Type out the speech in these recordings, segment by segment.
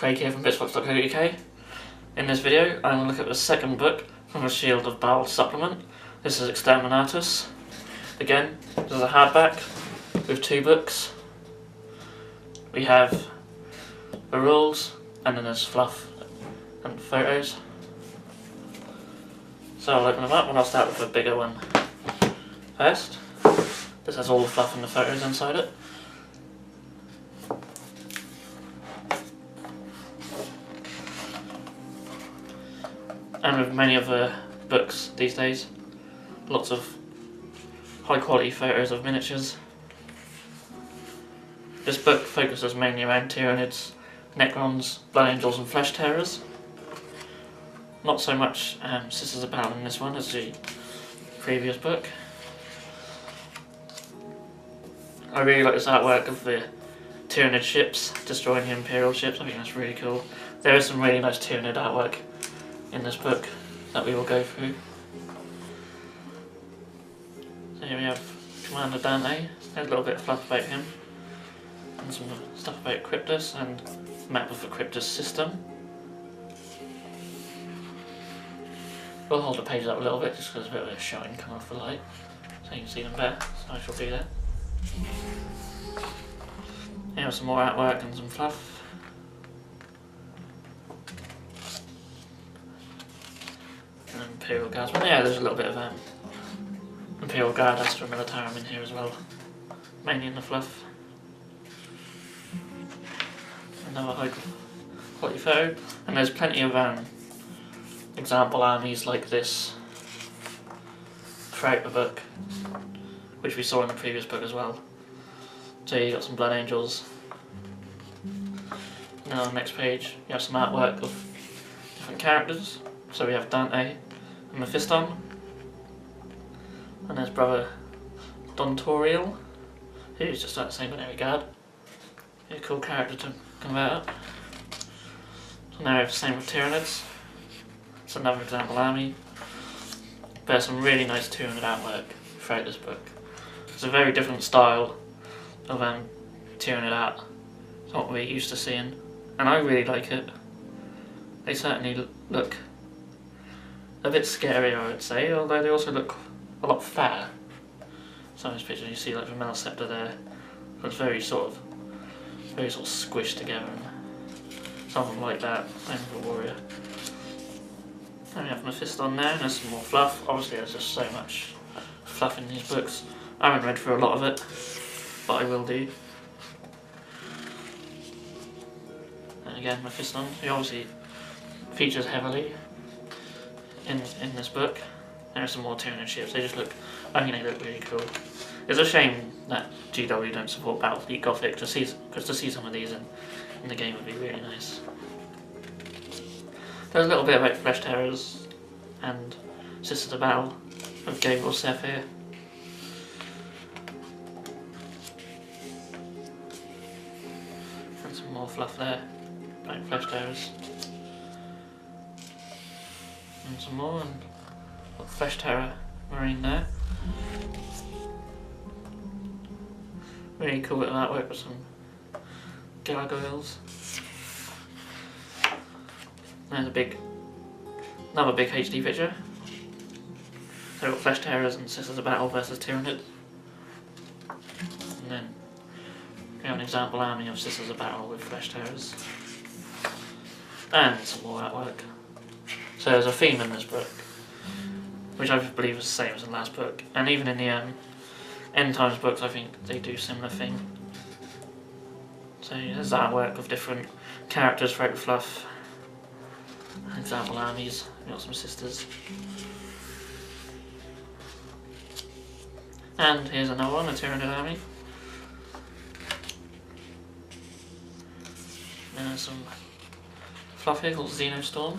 Craig here from bitsbox.co.uk. In this video I'm going to look at the second book from the Shield of Baal supplement. This is Exterminatus. Again, this is a hardback with 2 books. We have the rules and then there's fluff and photos. So I'll open them up and I'll start with the bigger one first. This has all the fluff and the photos inside it. And with many of the books these days, lots of high quality photos of miniatures. This book focuses mainly around Tyranids, Necrons, Blood Angels and Flesh Tearers. Not so much Sisters of Baal in this one as the previous book. I really like this artwork of the Tyranid ships destroying the Imperial ships. I think that's really cool. There is some really nice Tyranid artwork in this book that we will go through. So here we have Commander Dante. There's a little bit of fluff about him, and some stuff about Cryptus and a map of the Cryptus system. We'll hold the pages up a little bit just because there's a bit of a shine coming off the light, so you can see them better, so I shall do that. Here are some more artwork and some fluff. Imperial Guards. Well, yeah, there's a little bit of Imperial Guard Astra Militarum in here as well, mainly in the fluff. Another high quality photo, and there's plenty of example armies like this throughout the book, which we saw in the previous book as well. So you got some Blood Angels. Now on the next page you have some artwork of different characters. So we have Dante and Mephiston, and there's brother Dontoriel, who's just like the same binary guard. He's a cool character to convert up. So now we have the same with Tyranids. It's another example army. There's some really nice Tyranid artwork throughout this book. It's a very different style of Tyranid art to what we're used to seeing, and I really like it. They certainly look a bit scary, I would say, although they also look a lot fatter. Some of these pictures you see, like the Mel Scepter there, looks very sort of squished together, and something like that. Same with the Warrior. And we have Mephiston there, and there's some more fluff. Obviously there's just so much fluff in these books. I haven't read through a lot of it, but I will do. And again, Mephiston, he obviously features heavily in this book. There are some more Tyranid ships. They just look, I think they look really cool. It's a shame that GW don't support Battlefleet Gothic, because to see some of these in the game would be really nice. There's a little bit about Flesh Tearers and Sisters of Baal with Gabriel Seth here. And some more fluff there about Flesh Tearers. And some more, and got Flesh Terror Marine there. Really cool little artwork with some gargoyles. There's another big HD picture. So we've got Flesh Tearers and Sisters of Baal versus Tyranid. And then we have an example army of Sisters of Baal with Flesh Tearers. And some more artwork. So there's a theme in this book, which I believe is the same as the last book, and even in the End Times books I think they do a similar thing. So there's artwork of different characters throughout the fluff, example armies. We've got some sisters. And here's another one, a Tyranid army. And there's some fluff here called Xenostorm.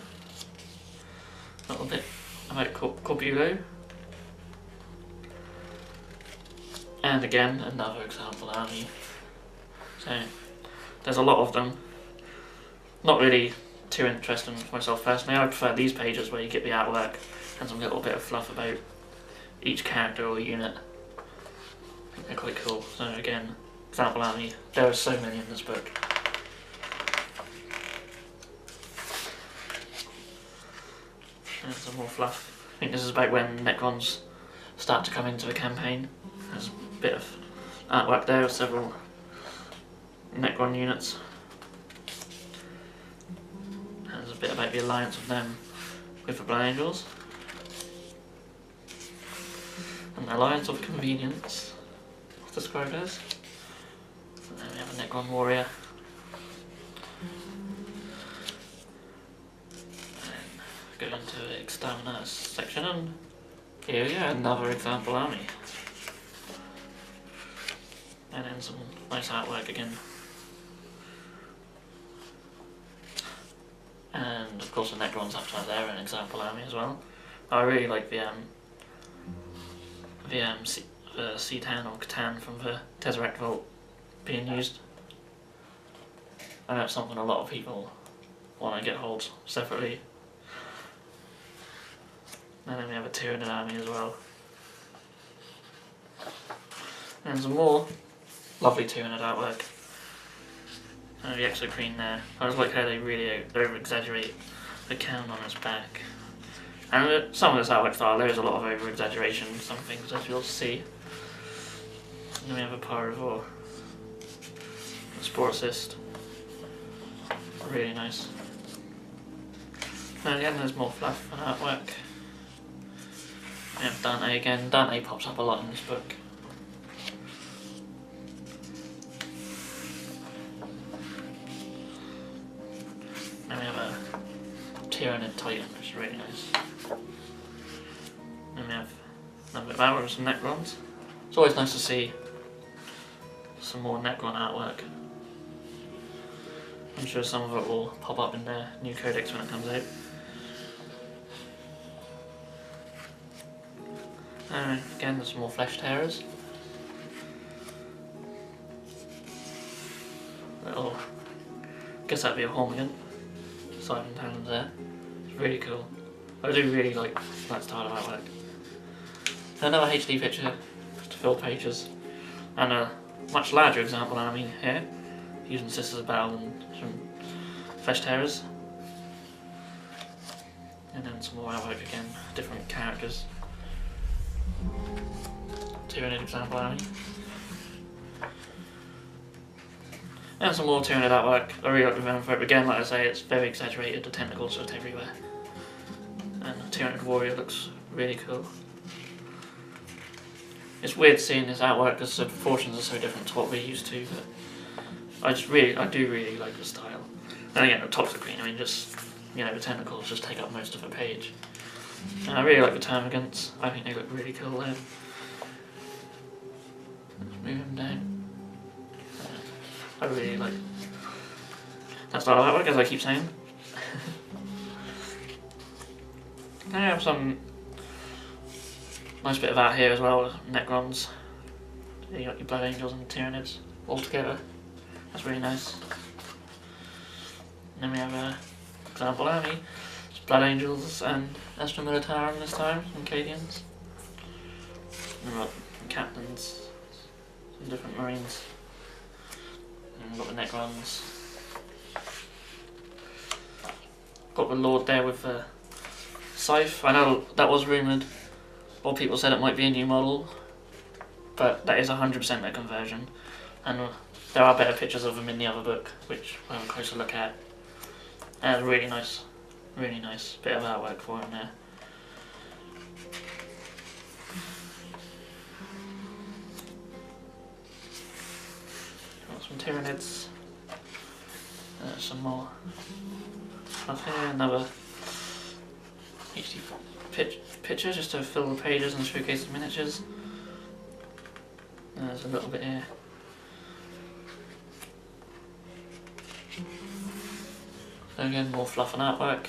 A little bit about Corbulo. And again, another example army. So, there's a lot of them. Not really too interesting for myself personally. I prefer these pages where you get the artwork and some little bit of fluff about each character or unit. I think they're quite cool. So again, example army. There are so many in this book. And some more fluff. I think this is about when Necrons start to come into the campaign. There's a bit of artwork there with several Necron units. And there's a bit about the alliance of them with the Blood Angels. An alliance of convenience, it's described as. And then we have a Necron warrior. And go into the Exterminatus section, and here we go, another example army. And then some nice artwork again. And of course the Necrons up there, an example army as well. I really like the C-Tan or Catan from the Tesseract Vault being used. I know it's something a lot of people want to get hold separately. And then we have a Tyranid army as well. And some more lovely Tyranid artwork. And the Exocrine there. I just like how they really over-exaggerate the cannon on its back. And some of this artwork style, there is a lot of over-exaggeration, some things as you'll see. And then we have a Pyrovore. A Sporicist. Really nice. And again, there's more fluff and artwork. We have Dante again. Dante pops up a lot in this book. And we have a Tyranid Titan, which is really nice. And we have another bit of artwork with some Necrons. It's always nice to see some more Necron artwork. I'm sure some of it will pop up in the new codex when it comes out. And again, there's some more Flesh Tearers. Little, I guess that'd be a Hormigant. Simon Talons there. It's really cool. I do really like that style of artwork. Another HD picture to fill pages. And a much larger example army here, using Sisters of Baal and some Flesh Tearers. And then some more artwork again, different characters. Tyranid example army. And some more Tyranid artwork. I really like the Venom Threat. Again, like I say, it's very exaggerated, the tentacles just everywhere. And the Tyranid warrior looks really cool. It's weird seeing this artwork because the proportions are so different to what we're used to, but I do really like the style. And again, the Toxic Queen, I mean, just, you know, the tentacles just take up most of the page. And I really like the Termagants. I think they look really cool there. Let's move them down. I really like that style of artwork, as I keep saying. I have some nice bit of art here as well, Necrons. You got your Blood Angels and Tyranids all together. That's really nice. And then we have a example army. It's Blood Angels and Astra Militarum this time, and Cadians. And we've got captains, some different marines. And we've got the Necrons. Got the Lord there with the scythe. I know that was rumoured. A lot of people said it might be a new model, but that is 100% a conversion. And there are better pictures of them in the other book, which we'll have a closer look at. And a really nice bit of artwork for him there. Got some Tyranids. Some more stuff here, another HD picture just to fill the pages and showcase the miniatures. And there's a little bit here. Again, more fluff and artwork.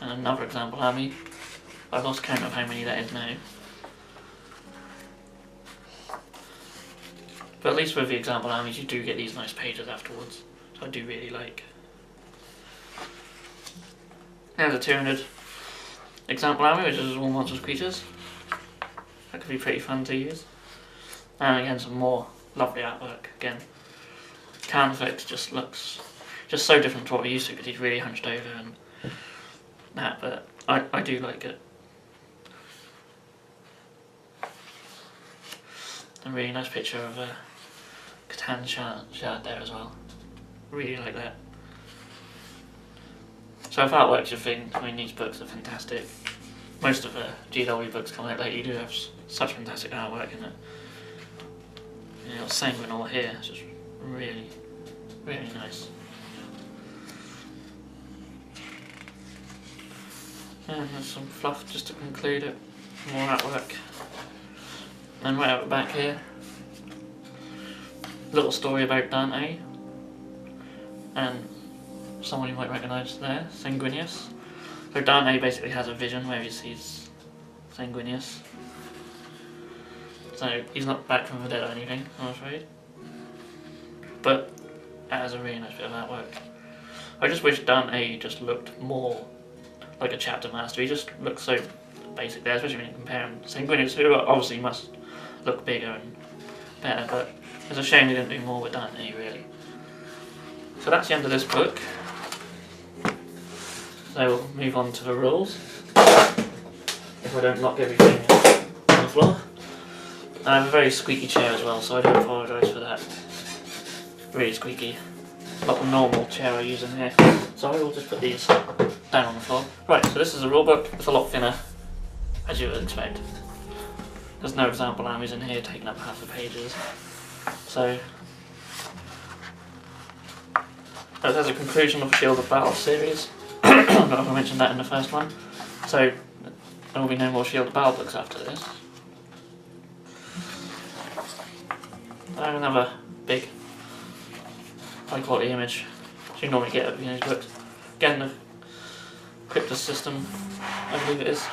And another example army. I've lost count of how many that is now. But at least with the example armies you do get these nice pages afterwards. So I do really like. There's a Tyranid example army, which is all monstrous creatures. That could be pretty fun to use. And again, some more lovely artwork. Again, Carnifex just looks so different to what we're used to because he's really hunched over and that, but I do like it. A really nice picture of a Catan shard there as well. Really like that. So if artwork's your thing, I mean these books are fantastic. Most of the GW books coming out lately do have such fantastic artwork in it. You know, Sanguinor here, it's just really, really nice. And there's some fluff just to conclude it, more artwork. And right at the back here, little story about Dante, and someone you might recognise there, Sanguinius. So Dante basically has a vision where he sees Sanguinius. So he's not back from the dead or anything, I'm afraid. But that is a really nice bit of artwork. I just wish Dante just looked more like a chapter master. He just looks so basic there, especially when you compare him to Sanguinius, who obviously must look bigger and better, but it's a shame they didn't do more with Dante, really. So that's the end of this book. So we'll move on to the rules. If I don't knock everything on the floor. I have a very squeaky chair as well, so I do apologise for that. Really squeaky. Not the normal chair I use in here. So I will just put these down on the floor. Right, so this is a rule book. It's a lot thinner, as you would expect. There's no example armies in here taking up half the pages. So it has a conclusion of the Shield of Baal series. I don't know if I mentioned that in the first one. So there will be no more Shield of Baal books after this. Another big high quality image which you normally get in these books. Again, the Cryptus system, I believe it is.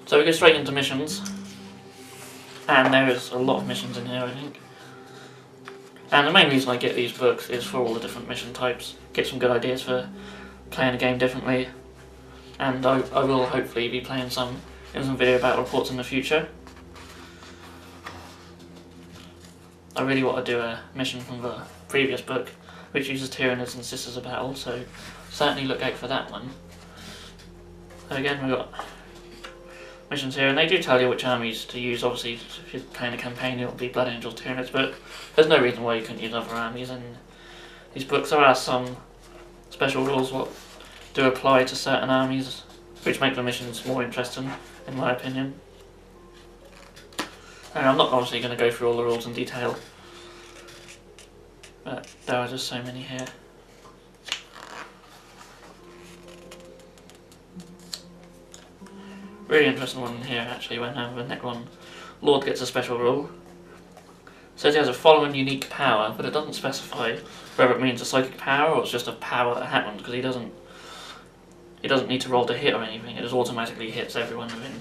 So we go straight into missions, and there is a lot of missions in here, I think. And the main reason I get these books is for all the different mission types, get some good ideas for playing the game differently, and I will hopefully be playing some in some video battle reports in the future. I really want to do a mission from the previous book, which uses Tyranids and Sisters of Battle, so certainly look out for that one. So again, we've got missions here, and they do tell you which armies to use. Obviously, if you're playing a campaign, it'll be Blood Angels, Tyranids, but there's no reason why you couldn't use other armies in these books. There are some special rules what do apply to certain armies, which make the missions more interesting, in my opinion. And I'm not obviously going to go through all the rules in detail, but there are just so many here. Really interesting one here actually, when the Necron Lord gets a special rule. It says he has a following unique power, but it doesn't specify whether it means a psychic power or it's just a power that happens, because he doesn't need to roll to hit or anything. It just automatically hits everyone within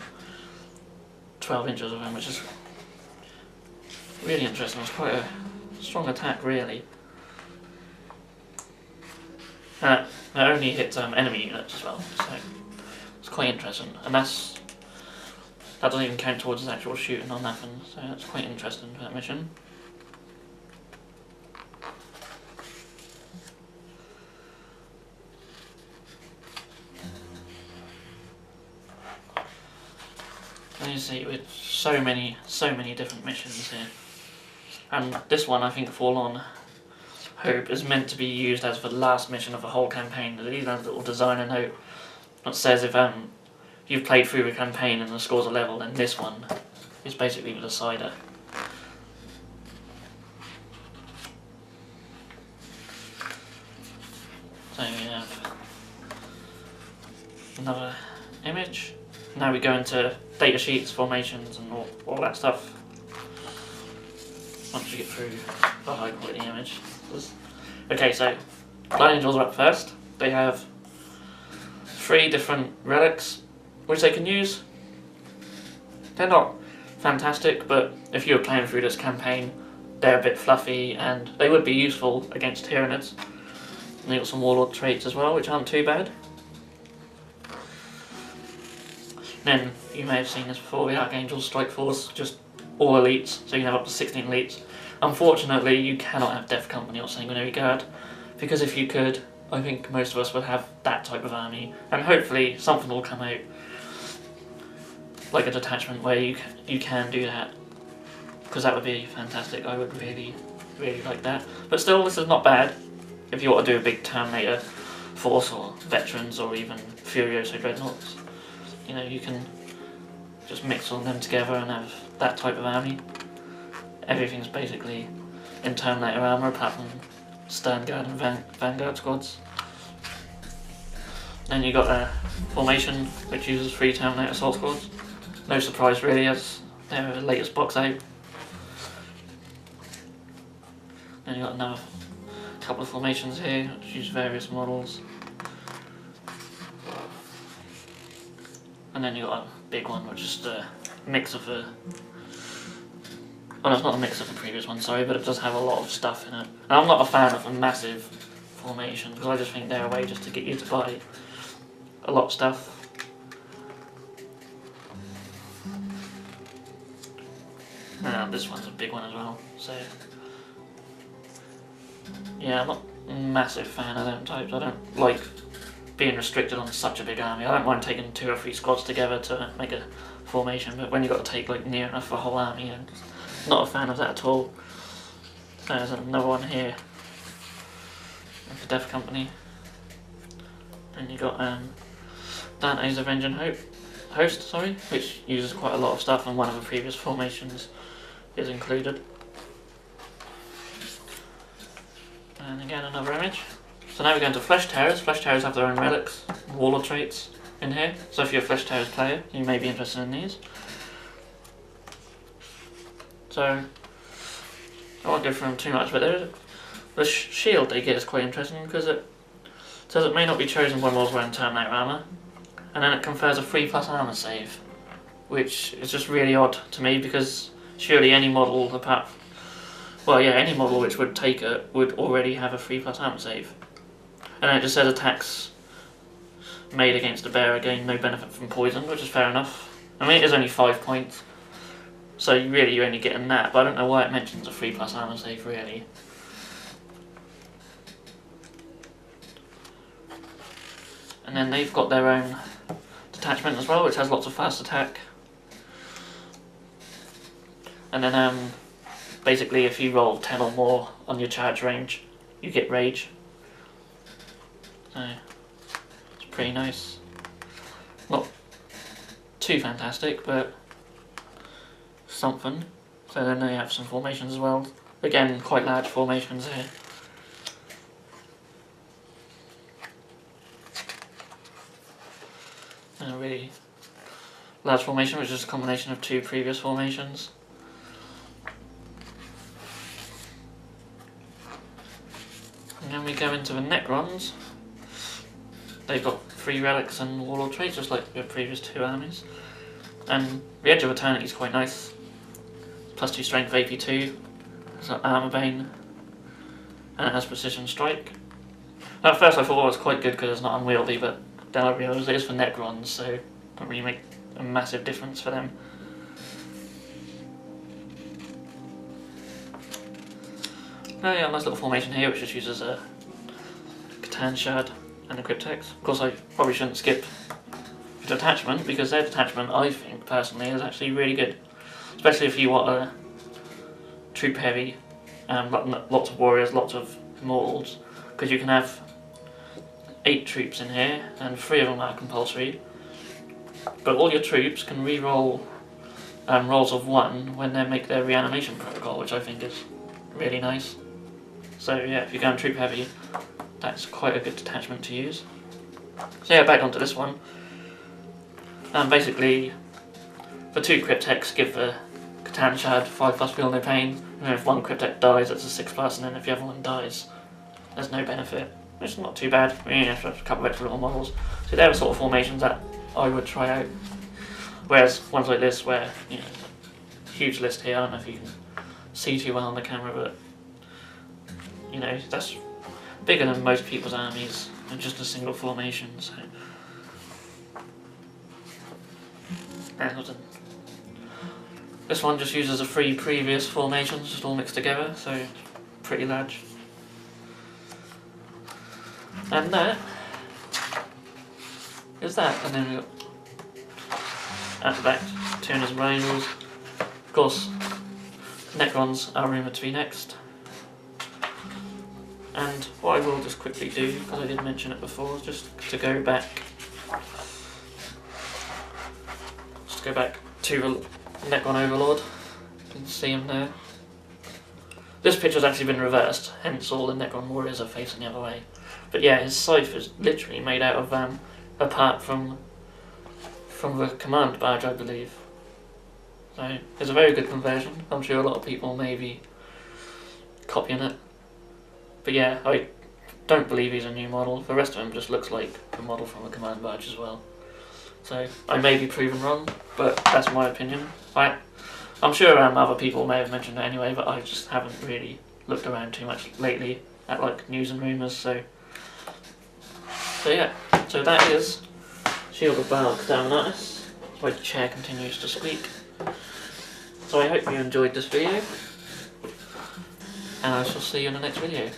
12 inches of him, which is really interesting. It's quite a strong attack, really. It only hits enemy units as well, so it's quite interesting. And that doesn't even count towards his actual shooting or nothing, so that's quite interesting for that mission. And you see, with so many different missions here. And this one, I think, Forlorn Hope is meant to be used as the last mission of the whole campaign. There's even a little designer note that says if you've played through the campaign and the scores are level, then this one is basically the decider. So we have another image. Now we go into data sheets, formations, and all that stuff. Once we get through the high quality image. Okay, so Blood Angels are up first. They have 3 different relics which they can use. They're not fantastic, but if you're playing through this campaign, they're a bit fluffy and they would be useful against Tyranids. And they've got some Warlord traits as well, which aren't too bad. Then, you may have seen this before, the Archangel's Strikeforce, just all elites, so you can have up to 16 elites. Unfortunately, you cannot have Death Company or Sanguinary Guard, because if you could, I think most of us would have that type of army, and hopefully something will come out, like a detachment where you can do that, because that would be fantastic. I would really like that. But still, this is not bad if you want to do a big Terminator force or veterans or even Furioso dreadnoughts. You know, you can just mix all them together and have that type of army. Everything's basically in Terminator armour apart from Sternguard and Vanguard squads. Then you got a formation which uses 3 Terminator assault squads. No surprise really, as they're the latest box out. Then you got another couple of formations here which use various models. And then you got a big one which is just a mix of the... Well, it's not a mix of the previous one, sorry, but it does have a lot of stuff in it. And I'm not a fan of a massive formation, because I just think they're a way just to get you to buy a lot of stuff. And this one's a big one as well, so... Yeah, I'm not a massive fan of them types. I don't like being restricted on such a big army. I don't mind taking 2 or 3 squads together to make a formation, but when you've got to take like near enough for a whole army, I'm not a fan of that at all. There's another one here, the Death Company. And you got Dante's Avenging Host, which uses quite a lot of stuff, and one of the previous formations is included. And again, another image. So now we're going to Flesh Tearers. Flesh Tearers have their own relics, warlord traits in here. So if you're a Flesh Tearers player, you may be interested in these. So I won't go through them too much, but the shield they get is quite interesting because it says it may not be chosen by models wearing Terminator armour, and then it confers a 3+ armour save, which is just really odd to me because surely any model apart, well yeah, any model which would take it would already have a 3+ armour save. And then it just says attacks made against a bearer gain no benefit from poison, which is fair enough. I mean, it is only 5 points, so you're only getting that, but I don't know why it mentions a 3+ armour save really. And then they've got their own detachment as well, which has lots of fast attack. And then basically if you roll 10 or more on your charge range, you get rage. So it's pretty nice. Not too fantastic, but something. So then they have some formations as well. Again, quite large formations here. And a really large formation, which is a combination of 2 previous formations. And then we go into the Necrons. They've got 3 relics and warlord traits, just like the previous 2 armies. And the Edge of Eternity is quite nice. +2 strength AP2, it's got armor bane, and it has precision strike. Now, at first I thought it was quite good because it's not unwieldy, but then I realised it is for Necrons, so it doesn't really make a massive difference for them. Oh yeah, nice little formation here which just uses a Catan Shard and a Cryptex. Of course I probably shouldn't skip the detachment, because their detachment I think personally is actually really good. Especially if you want a troop heavy, lots of warriors, lots of immortals, because you can have 8 troops in here and 3 of them are compulsory. But all your troops can re-roll rolls of 1 when they make their reanimation protocol, which I think is really nice. So yeah, if you're going troop heavy, that's quite a good detachment to use. So yeah, back onto this one. Basically, for 2 Cryptex, give the Catan Shard 5+ feel no pain, and if 1 Cryptex dies, it's a 6+, and then if the other one dies, there's no benefit. Which is not too bad. I mean, yeah, a couple of extra little models. So they're the sort of formations that I would try out. Whereas ones like this, where, you know, huge list here, I don't know if you can see too well on the camera, but, you know, that's bigger than most people's armies, and just a single formation, so. This one just uses the 3 previous formations, just all mixed together, so pretty large. And that is that. And then we've got at the back, Tuna's Rhinos. Of course, Necrons are rumoured to be next. And what I will just quickly do, because I did mention it before, just to go back to the Necron Overlord. You can see him there. This picture's actually been reversed, hence all the Necron warriors are facing the other way. But yeah, his scythe is literally made out of apart from the command badge, I believe. So it's a very good conversion. I'm sure a lot of people may be copying it. But yeah, I don't believe he's a new model. The rest of him just looks like a model from a command badge as well. So I may be proven wrong, but that's my opinion. I'm sure other people may have mentioned it anyway, but I just haven't really looked around too much lately at like news and rumours. So yeah, so that is Shield of Baal Exterminatus. My chair continues to squeak. So I hope you enjoyed this video, and I shall see you in the next video.